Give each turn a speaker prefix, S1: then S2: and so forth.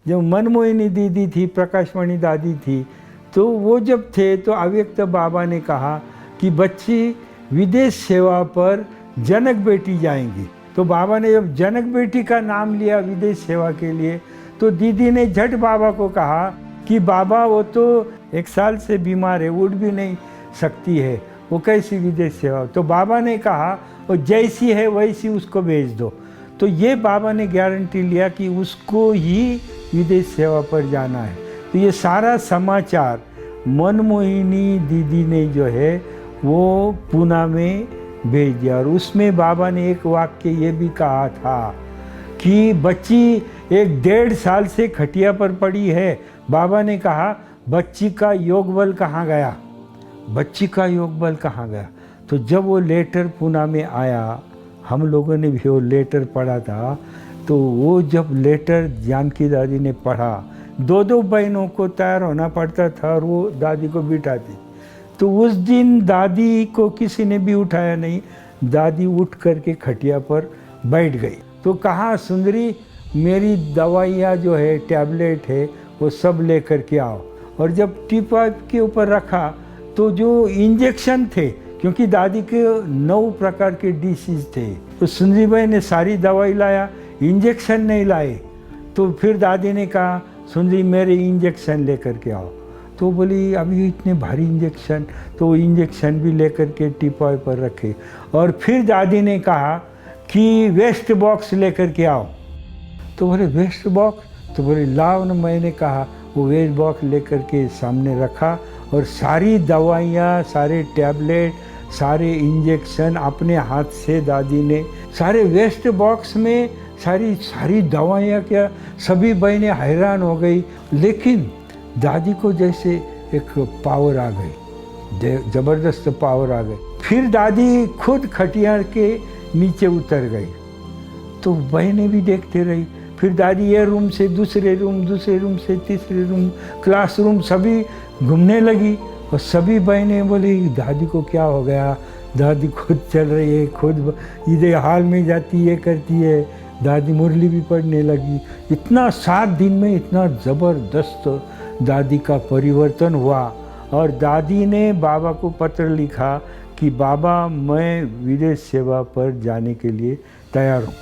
S1: जब मनमोहिनी दीदी थी, प्रकाशमणि दादी थी, तो वो जब थे तो अव्यक्त बाबा ने कहा कि बच्ची विदेश सेवा पर जनक बेटी जाएंगी। तो बाबा ने जब जनक बेटी का नाम लिया विदेश सेवा के लिए, तो दीदी ने झट बाबा को कहा कि बाबा वो तो 1 साल से बीमार है, उठ भी नहीं सकती है, वो कैसी विदेश सेवा। तो बाबा ने कहा वो जैसी है वैसी उसको भेज दो। तो ये बाबा ने गारंटी लिया कि उसको ही विदेश सेवा पर जाना है। तो ये सारा समाचार मनमोहिनी दीदी ने जो है वो पूना में भेज दिया। और उसमें बाबा ने एक वाक्य ये भी कहा था कि बच्ची 1-1.5 साल से खटिया पर पड़ी है। बाबा ने कहा बच्ची का योग बल कहाँ गया, बच्ची का योग बल कहाँ गया। तो जब वो लेटर पूना में आया, हम लोगों ने भी वो लेटर पढ़ा था, तो वो जब लेटर जानकी दादी ने पढ़ा, 2-2 बहनों को तैयार होना पड़ता था और वो दादी को बिठाती। तो उस दिन दादी को किसी ने भी उठाया नहीं, दादी उठ करके खटिया पर बैठ गई। तो कहा सुंदरी मेरी दवाइयाँ जो है, टैबलेट है, वो सब ले कर के आओ। और जब टीपॉय के ऊपर रखा तो जो इंजेक्शन थे, क्योंकि दादी के 9 प्रकार के डिसीज थे, तो सुंदरी भाई ने सारी दवाई लाया, इंजेक्शन नहीं लाए। तो फिर दादी ने कहा सुंदरी मेरे इंजेक्शन लेकर के आओ। तो बोली अभी इतने भारी इंजेक्शन, तो वो इंजेक्शन भी लेकर के टीपॉय पर रखे। और फिर दादी ने कहा कि वेस्ट बॉक्स लेकर के आओ। तो बोले वेस्ट बॉक्स, तो बोले लाओ न। मैंने कहा वो वेस्ट बॉक्स लेकर के सामने रखा और सारी दवाइयाँ, सारे टैबलेट, सारे इंजेक्शन अपने हाथ से दादी ने सारे वेस्ट बॉक्स में सारी दवाइयाँ, क्या सभी बहनें हैरान हो गई। लेकिन दादी को जैसे एक पावर आ गई, ज़बरदस्त पावर आ गई। फिर दादी खुद खटिया के नीचे उतर गई। तो बहनें भी देखते रही। फिर दादी ये रूम से दूसरे रूम, दूसरे रूम से तीसरे रूम, क्लासरूम सभी घूमने लगी। और सभी बहनें बोली दादी को क्या हो गया, दादी खुद चल रही है, खुद इधर हाल में जाती है, करती है। दादी मुरली भी पढ़ने लगी। इतना 7 दिन में इतना ज़बरदस्त दादी का परिवर्तन हुआ। और दादी ने बाबा को पत्र लिखा कि बाबा मैं विदेश सेवा पर जाने के लिए तैयार हूँ।